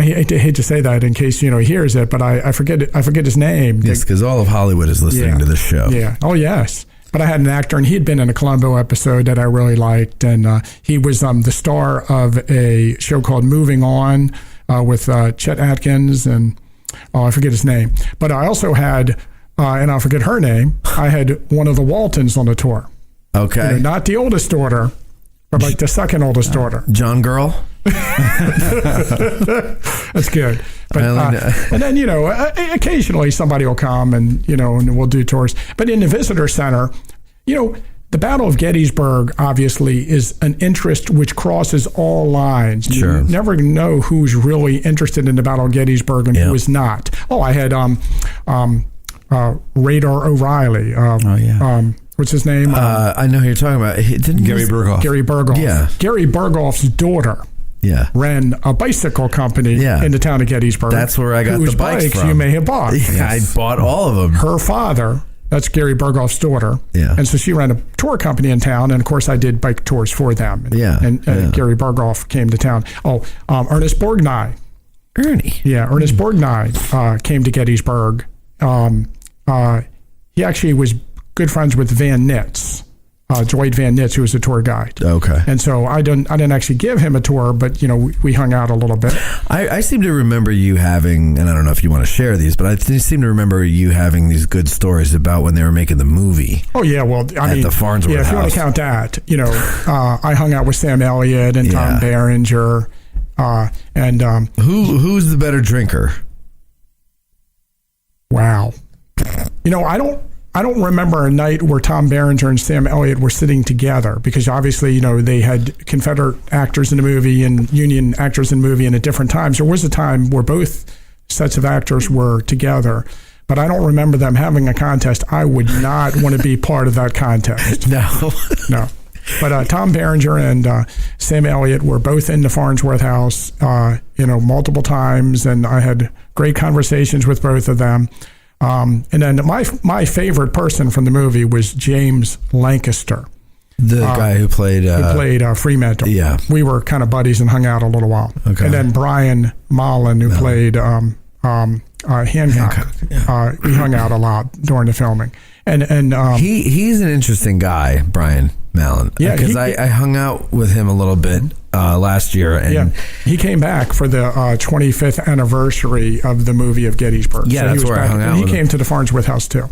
hate to say that in case he hears it, but I forget his name. Yes, because all of Hollywood is listening to this show. Yeah. Oh, yes. But I had an actor, and he had been in a Columbo episode that I really liked, and he was the star of a show called Moving On with Chet Atkins, and I forget his name. But I also had, and I'll forget her name, I had one of the Waltons on the tour. Okay. Not the oldest daughter, but like the second oldest daughter. John Girl? That's good. But, and then, occasionally somebody will come and we'll do tours. But in the visitor center, the Battle of Gettysburg obviously is an interest which crosses all lines. Sure. You never know who's really interested in the Battle of Gettysburg and who is not. Oh, I had Radar O'Reilly. What's his name? I know who you're talking about. Gary Berghoff. Gary Berghoff. Yeah. Gary Berghoff's daughter. Yeah. Ran a bicycle company in the town of Gettysburg. That's where I got the bikes from. You may have bought. Yeah, I bought all of them. Her father, that's Gary Berghoff's daughter. Yeah. And so she ran a tour company in town, and of course I did bike tours for them. And Gary Berghoff came to town. Oh, Ernest Borgnine. Ernie. Yeah, Ernest Borgnine came to Gettysburg. He actually was good friends with Van Nitz. Dwight Van Nitz, who was a tour guide. Okay. And so I didn't actually give him a tour, but we hung out a little bit. I seem to remember you having, and I don't know if you want to share these, but I seem to remember you having these good stories about when they were making the movie. Oh yeah, well I mean, the Farnsworth House. If you want to count that, I hung out with Sam Elliott and Tom Berenger, and who's the better drinker? Wow. I don't remember a night where Tom Berenger and Sam Elliott were sitting together, because obviously, they had Confederate actors in the movie and Union actors in the movie, and at different times. There was a time where both sets of actors were together. but I don't remember them having a contest. I would not want to be part of that contest. No. But Tom Berenger and Sam Elliott were both in the Farnsworth House, multiple times, and I had great conversations with both of them. And then my favorite person from the movie was James Lancaster. The guy who played Fremantle. Yeah. We were kind of buddies and hung out a little while. Okay. And then Brian Mullen, who played Hancock. Yeah. We hung out a lot during the filming. And he's an interesting guy, Brian Mullen. Yeah, because I hung out with him a little bit last year, and he came back for the 25th anniversary of the movie of Gettysburg. Yeah, that's where I hung out. And he came to the Farnsworth House too.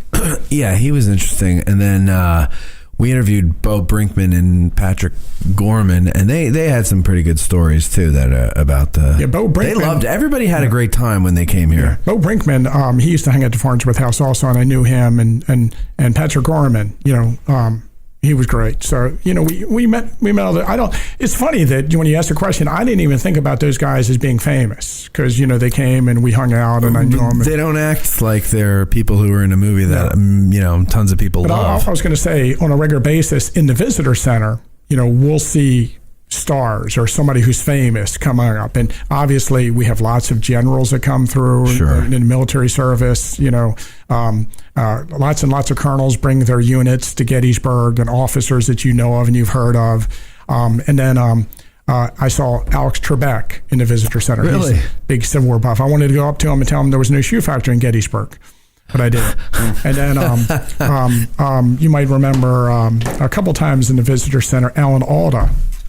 Yeah, he was interesting. And then we interviewed Bo Brinkman and Patrick Gorman, and they had some pretty good stories too about the. Yeah, Bo Brinkman. They loved. Everybody had a great time when they came here. Yeah. Bo Brinkman, he used to hang at the Farnsworth House also, and I knew him, and Patrick Gorman. He was great. So, we met other. It's funny that when you ask the question, I didn't even think about those guys as being famous because, they came and we hung out and I knew them. They don't act like they're people who are in a movie that, tons of people love. I was going to say, on a regular basis in the visitor center, we'll see stars or somebody who's famous coming up. And obviously we have lots of generals that come through in the military service, lots and lots of colonels bring their units to Gettysburg and officers that you know of and you've heard of. And then I saw Alex Trebek in the visitor center. Really? He's a big Civil War buff. I wanted to go up to him and tell him there was no shoe factory in Gettysburg. But I didn't. And then you might remember a couple times in the visitor center, Alan Alda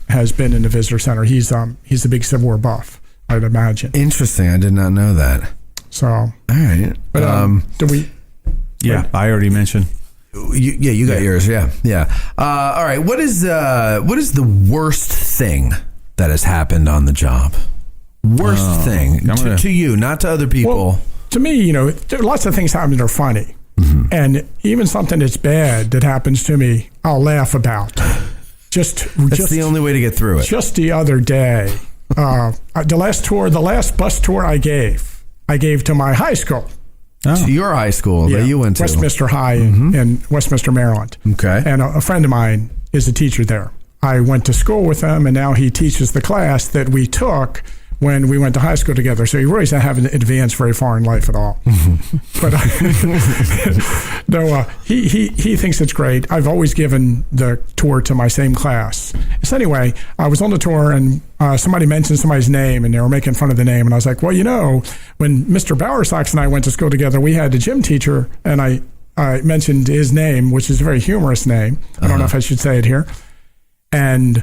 has been in the visitor center. He's a big Civil War buff, I'd imagine. Interesting. I did not know that. So, all right. But do we? Yeah, I already mentioned. You got yours. Yeah. All right. What is the worst thing that has happened on the job? Worst thing to you, not to other people. Well, to me, there are lots of things happen that are funny, and even something that's bad that happens to me, I'll laugh about. That's the only way to get through it. Just the other day, the last bus tour I gave to my high school. To your high school that you went to. Westminster High in Westminster, Maryland. Okay. And a friend of mine is a teacher there. I went to school with him, and now he teaches the class that we took when we went to high school together. So he really doesn't have advanced very far in life at all. But no, he thinks it's great. I've always given the tour to my same class. So anyway, I was on the tour and somebody mentioned somebody's name and they were making fun of the name. And I was like, well, when Mr. Bowersox and I went to school together, we had a gym teacher and I mentioned his name, which is a very humorous name. I don't know if I should say it here. And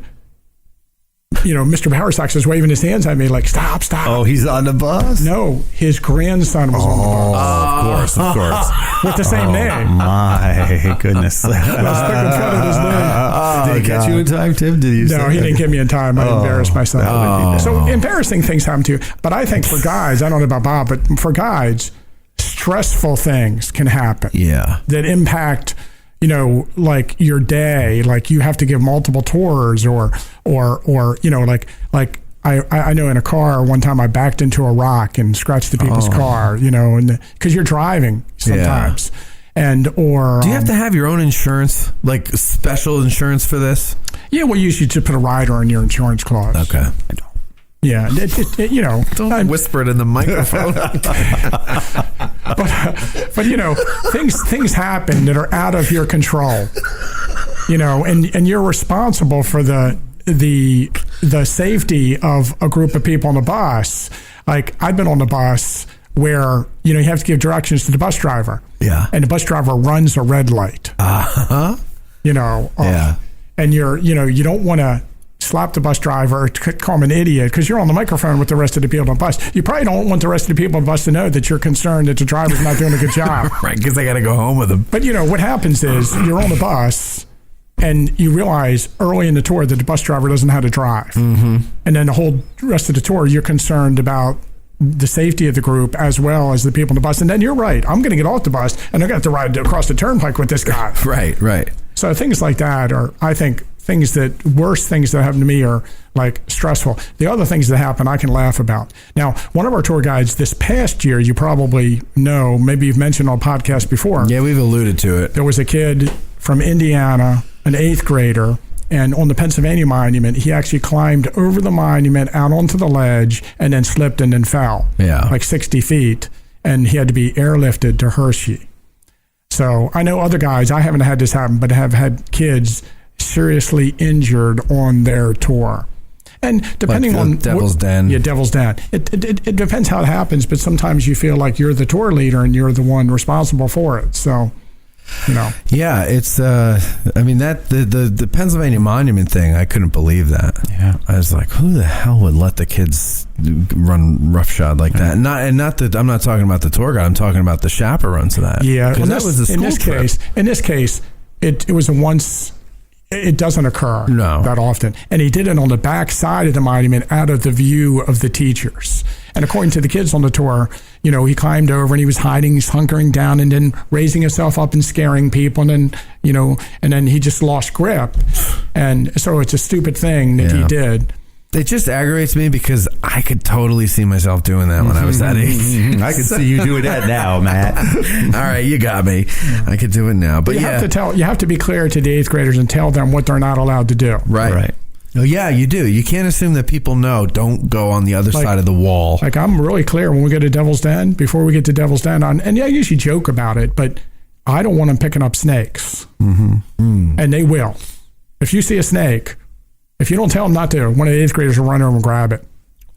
Mr. Bowersox is waving his hands at me like, stop. Oh, he's on the bus? No, his grandson was on the bus. Of course. With the same name. My goodness. I was making fun of his name. Did he catch you in time, Tim? No, he didn't get me in time. I embarrassed myself. So embarrassing things happen to you. But I think for guys, I don't know about Bob, but for guys, stressful things can happen. Yeah. That impact like your day, like you have to give multiple tours or I know in a car one time I backed into a rock and scratched the people's car, and because you're driving sometimes. Yeah. Do you have to have your own insurance, like special insurance for this? Yeah, well, you should just put a rider in your insurance clause. Okay. I don't. Yeah, don't whisper it in the microphone. but things happen that are out of your control. And you're responsible for the safety of a group of people on the bus. Like I've been on the bus where you have to give directions to the bus driver. Yeah, and the bus driver runs a red light. Yeah, and you don't want to slap the bus driver or call him an idiot because you're on the microphone with the rest of the people on the bus. You probably don't want the rest of the people on the bus to know that you're concerned that the driver's not doing a good job. Right, because they got to go home with them. But what happens is you're on the bus and you realize early in the tour that the bus driver doesn't know how to drive. Mm-hmm. And then the whole rest of the tour, you're concerned about the safety of the group as well as the people on the bus. And then you're right. I'm going to get off the bus and I'm going to have to ride across the turnpike with this guy. Right. So things like that are, I think, worst things that happen to me are like stressful. The other things that happen, I can laugh about. Now, one of our tour guides this past year, you probably know, maybe you've mentioned on podcast before. Yeah, we've alluded to it. There was a kid from Indiana, an 8th grader, and on the Pennsylvania Monument, he actually climbed over the monument out onto the ledge and then slipped and then fell. Yeah. Like 60 feet. And he had to be airlifted to Hershey. So I know other guys, I haven't had this happen, but have had kids seriously injured on their tour. And depending like on Devil's Den. Yeah, Devil's Den. It depends how it happens, but sometimes you feel like you're the tour leader and you're the one responsible for it. So, you know. Yeah, it's I mean that the Pennsylvania Monument thing, I couldn't believe that. Yeah. I was like, who the hell would let the kids run roughshod like that? Not that I'm not talking about the tour guide, I'm talking about the chaperones to that. Yeah, because that was the school trip. In this case, it was a once. It doesn't occur that often. And he did it on the back side of the monument out of the view of the teachers. And according to the kids on the tour, you know, he climbed over and he was hiding, he's hunkering down and then raising himself up and scaring people. And then, you know, and then he just lost grip. And so it's a stupid thing that he did. It just aggravates me because I could totally see myself doing that when I was that age. I could see you doing that now, Matt. All right, you got me. I could do it now. But you have to be clear to the 8th graders and tell them what they're not allowed to do. Right. Oh, yeah, you do. You can't assume that people know. Don't go on the other side of the wall. Like, I'm really clear when we go to Devil's Den, before we get to Devil's Den, and I usually joke about it, but I don't want them picking up snakes. And they will. If you see a snake, if you don't tell them not to, one of the 8th graders will run over and grab it.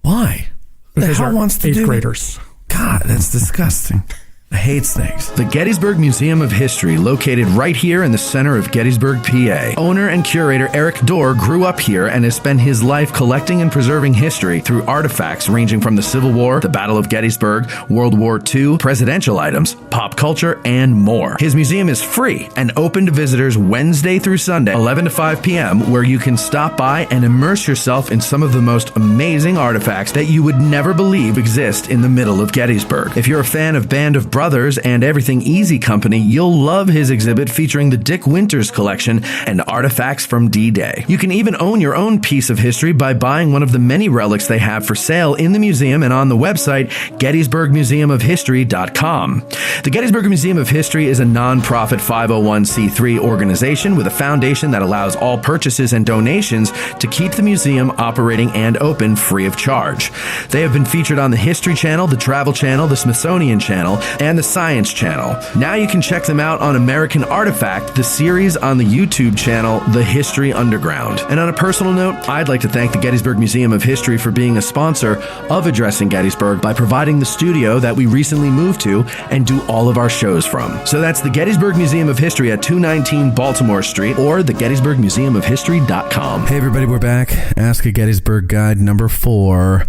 Why? Because the hell wants to 8th graders. God, that's disgusting. I hate snakes. The Gettysburg Museum of History, located right here in the center of Gettysburg, PA. Owner and curator Eric Dorr grew up here and has spent his life collecting and preserving history through artifacts ranging from the Civil War, the Battle of Gettysburg, World War II, presidential items, pop culture, and more. His museum is free and open to visitors Wednesday through Sunday, 11 to 5 p.m., where you can stop by and immerse yourself in some of the most amazing artifacts that you would never believe exist in the middle of Gettysburg. If you're a fan of Band of Brothers and Everything Easy Company, you'll love his exhibit featuring the Dick Winters collection and artifacts from D-Day. You can even own your own piece of history by buying one of the many relics they have for sale in the museum and on the website GettysburgMuseumofHistory.com. The Gettysburg Museum of History is a non-profit 501c3 organization with a foundation that allows all purchases and donations to keep the museum operating and open free of charge. They have been featured on the History Channel, the Travel Channel, the Smithsonian Channel, and the Science Channel. Now you can check them out on American Artifact, the series on the YouTube channel, The History Underground. And on a personal note, I'd like to thank the Gettysburg Museum of History for being a sponsor of Addressing Gettysburg by providing the studio that we recently moved to and do all of our shows from. So that's the Gettysburg Museum of History at 219 Baltimore Street or the GettysburgMuseumofHistory.com. Hey everybody, we're back. Ask a Gettysburg Guide number 4.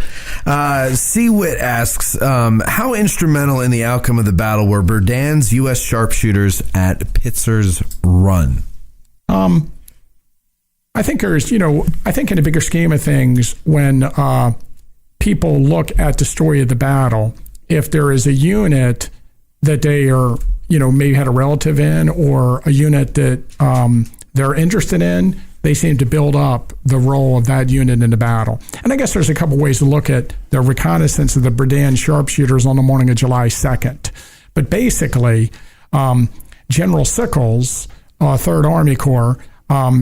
C-Wit asks, how instrumental in the outcome of the battle were Berdan's U.S. sharpshooters at Pitzer's Run? I think there's, I think in the bigger scheme of things, when people look at the story of the battle, if there is a unit that they are, maybe had a relative in or a unit that they're interested in, they seem to build up the role of that unit in the battle. And I guess there's a couple ways to look at the reconnaissance of the Berdan sharpshooters on the morning of July 2nd. But basically, General Sickles, 3rd Army Corps,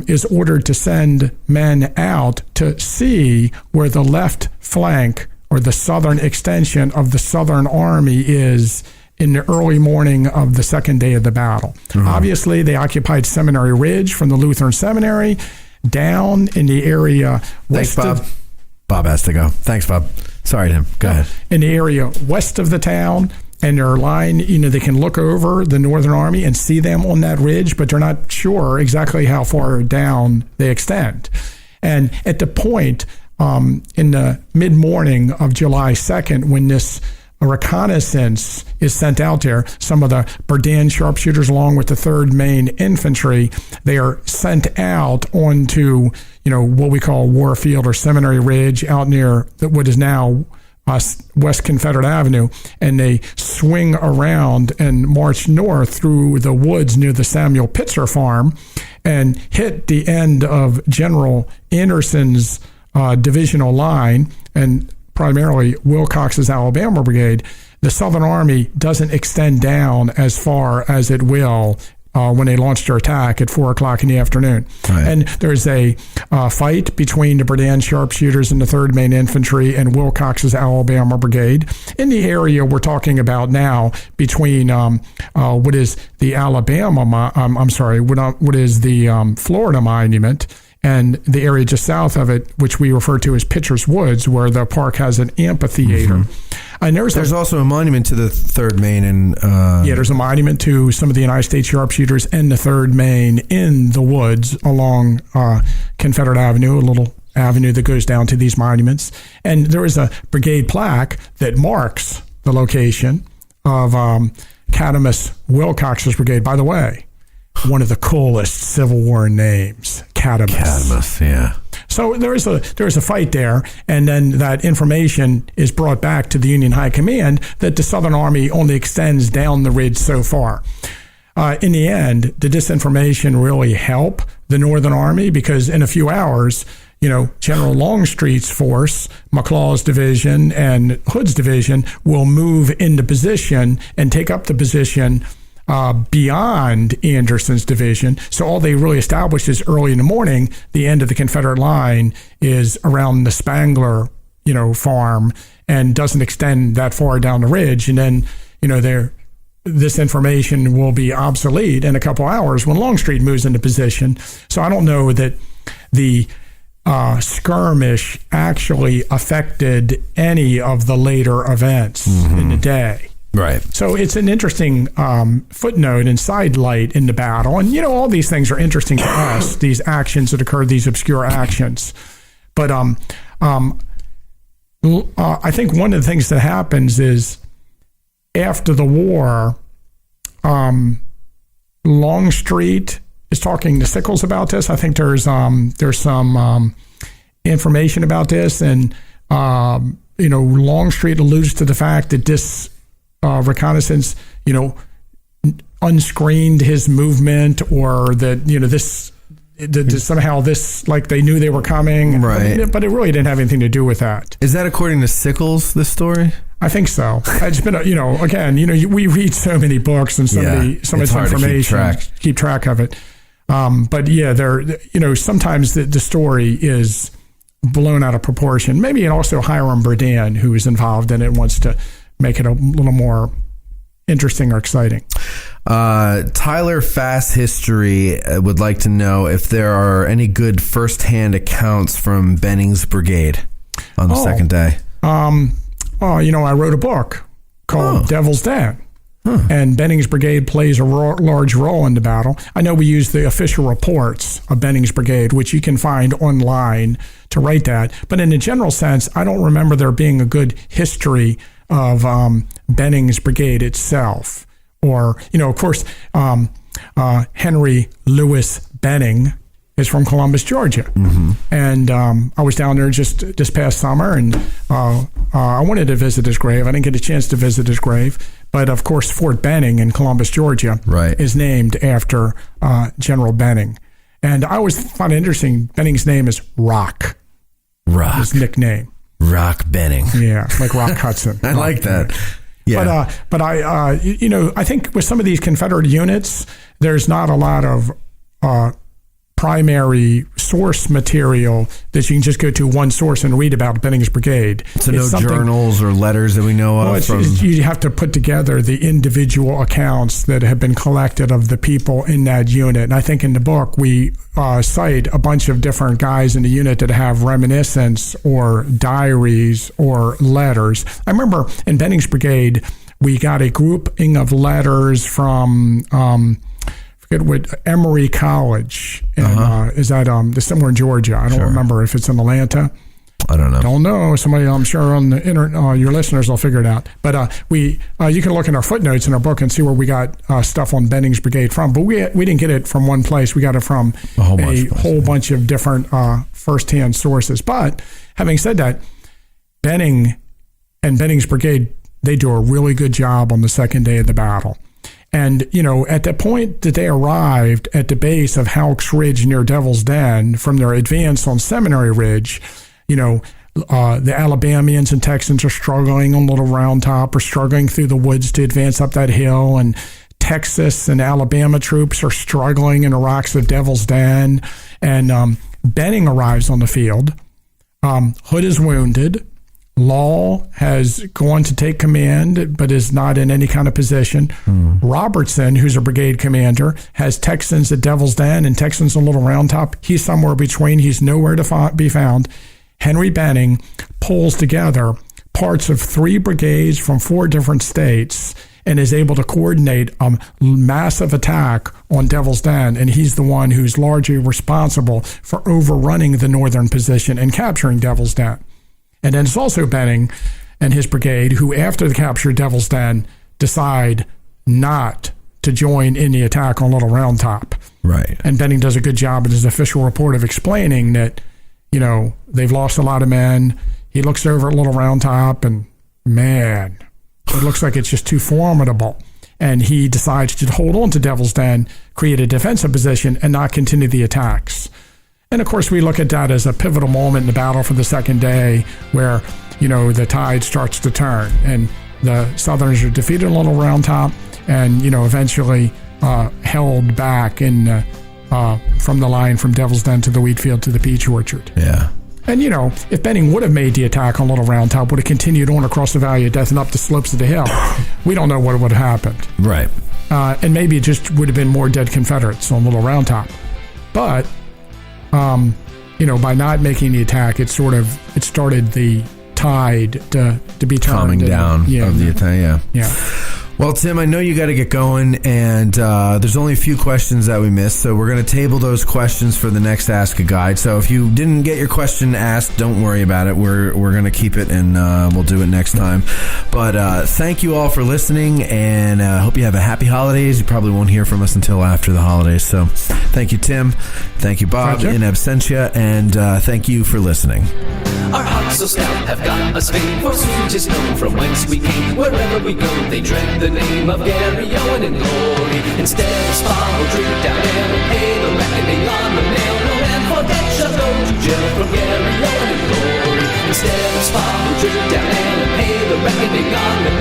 is ordered to send men out to see where the left flank or the southern extension of the Southern Army is in the early morning of the second day of the battle. Obviously, they occupied Seminary Ridge from the Lutheran Seminary down in the area west. Thanks, Bob. Bob has to go. Thanks, Bob. Sorry, Tim. Go ahead. In the area west of the town, and their line, they can look over the Northern Army and see them on that ridge, but they're not sure exactly how far down they extend. And at the point in the mid-morning of July 2nd, when this reconnaissance is sent out there, some of the Berdan sharpshooters along with the 3rd Maine Infantry, they are sent out onto, what we call Warfield or Seminary Ridge out near what is now West Confederate Avenue, and they swing around and march north through the woods near the Samuel Pitzer farm and hit the end of General Anderson's divisional line, and primarily Wilcox's Alabama Brigade. The Southern Army doesn't extend down as far as it will when they launched their attack at 4 o'clock in the afternoon. Right. And there's a fight between the Berdan sharpshooters and the 3rd Maine Infantry and Wilcox's Alabama Brigade in the area we're talking about now, between what is the what is the Florida Monument and the area just south of it, which we refer to as Pitcher's Woods, where the park has an amphitheater. Mm-hmm. And there's also a monument to the 3rd Maine. And there's a monument to some of the United States sharpshooters and the 3rd Maine in the woods along Confederate Avenue, a little avenue that goes down to these monuments. And there is a brigade plaque that marks the location of Cadamus Wilcox's brigade. By the way, one of the coolest Civil War names, Cadamus. Cadamus, yeah. So there is a fight there, and then that information is brought back to the Union High Command that the Southern Army only extends down the ridge so far. In the end, did this information really help the Northern Army? Because in a few hours, General Longstreet's force, McLaws' division, and Hood's division will move into position and take up the position beyond Anderson's division. So all they really established is early in the morning, the end of the Confederate line is around the Spangler, farm, and doesn't extend that far down the ridge. And then, this information will be obsolete in a couple hours when Longstreet moves into position. So I don't know that the skirmish actually affected any of the later events in the day. Right. So it's an interesting footnote and sidelight in the battle. And, all these things are interesting to us, these actions that occurred, these obscure actions. But I think one of the things that happens is after the war, Longstreet is talking to Sickles about this. I think there's some information about this. And, Longstreet alludes to the fact that this reconnaissance, unscreened his movement, or that somehow this, like they knew they were coming, right? But it really didn't have anything to do with that. Is that according to Sickles, this story? I think so. It's been, we read so many books and so much information, keep track of it. But yeah, sometimes the story is blown out of proportion. Maybe and also Hiram Berdan, who is involved in it, wants to make it a little more interesting or exciting. Tyler Fast History would like to know if there are any good firsthand accounts from Bennings Brigade on the second day. I wrote a book called Devil's Den. And Bennings Brigade plays a large role in the battle. I know we use the official reports of Bennings Brigade, which you can find online to write that. But in a general sense, I don't remember there being a good history of Bennings Brigade itself. Or, of course, Henry Lewis Benning is from Columbus, Georgia. Mm-hmm. And I was down there just this past summer, and I wanted to visit his grave. I didn't get a chance to visit his grave. But, of course, Fort Benning in Columbus, Georgia is named after General Benning. And I always find it interesting, Benning's name is Rock. His nickname. Rock Benning. Yeah, like Rock Hudson. I like that. Yeah. But I think with some of these Confederate units, there's not a lot of primary source material that you can just go to one source and read about Bennings Brigade. So no journals or letters that we know of? You have to put together the individual accounts that have been collected of the people in that unit. And I think in the book we cite a bunch of different guys in the unit that have reminiscents or diaries or letters. I remember in Bennings Brigade, we got a grouping of letters from with Emory College. And, is that somewhere in Georgia? I don't remember if it's in Atlanta. I don't know. Don't know. Somebody, I'm sure on the internet, your listeners will figure it out. But you can look in our footnotes in our book and see where we got stuff on Bennings Brigade from. But we didn't get it from one place. We got it from a whole bunch of different firsthand sources. But having said that, Benning and Bennings Brigade, they do a really good job on the second day of the battle. And, at the point that they arrived at the base of Halleck's Ridge near Devil's Den from their advance on Seminary Ridge, the Alabamians and Texans are struggling on Little Round Top, or struggling through the woods to advance up that hill, and Texas and Alabama troops are struggling in the rocks of Devil's Den, and Benning arrives on the field. Hood is wounded. Law has gone to take command, but is not in any kind of position. Robertson, who's a brigade commander, has Texans at Devil's Den and Texans on Little Round Top. He's somewhere between. He's nowhere to be found. Henry Benning pulls together parts of 3 brigades from 4 different states and is able to coordinate a massive attack on Devil's Den, and he's the one who's largely responsible for overrunning the northern position and capturing Devil's Den. And then it's also Benning and his brigade who, after the capture of Devil's Den, decide not to join in the attack on Little Round Top. Right. And Benning does a good job in his official report of explaining that, they've lost a lot of men. He looks over at Little Round Top and, man, it looks like it's just too formidable. And he decides to hold on to Devil's Den, create a defensive position, and not continue the attacks. And, of course, we look at that as a pivotal moment in the battle for the second day where, the tide starts to turn. And the Southerners are defeated in Little Round Top and, eventually held back from the line from Devil's Den to the wheat field to the peach orchard. Yeah. And, if Benning would have made the attack on Little Round Top, would have continued on across the Valley of Death and up the slopes of the hill, we don't know what would have happened. Right. And maybe it just would have been more dead Confederates on Little Round Top. But by not making the attack, it started the tide to be turned. Calming down of the attack, Yeah. Well, Tim, I know you got to get going, and there's only a few questions that we missed, so we're going to table those questions for the next Ask a Guide. So if you didn't get your question asked, don't worry about it. We're going to keep it, and we'll do it next time. But thank you all for listening, and I hope you have a happy holidays. You probably won't hear from us until after the holidays. So thank you, Tim. Thank you, Bob, in absentia, and thank you for listening. Our hearts so stout have got us fame, forsooth 'tis known from whence we came. Wherever we go, they dread the name of Gary Owen in glory. Instead of spa, we'll drink down ale and pay the reckoning on the nail. No man for debt shall go to jail from Gary Owen in glory. Instead of spa, we'll drink down ale and pay the reckoning on the nail.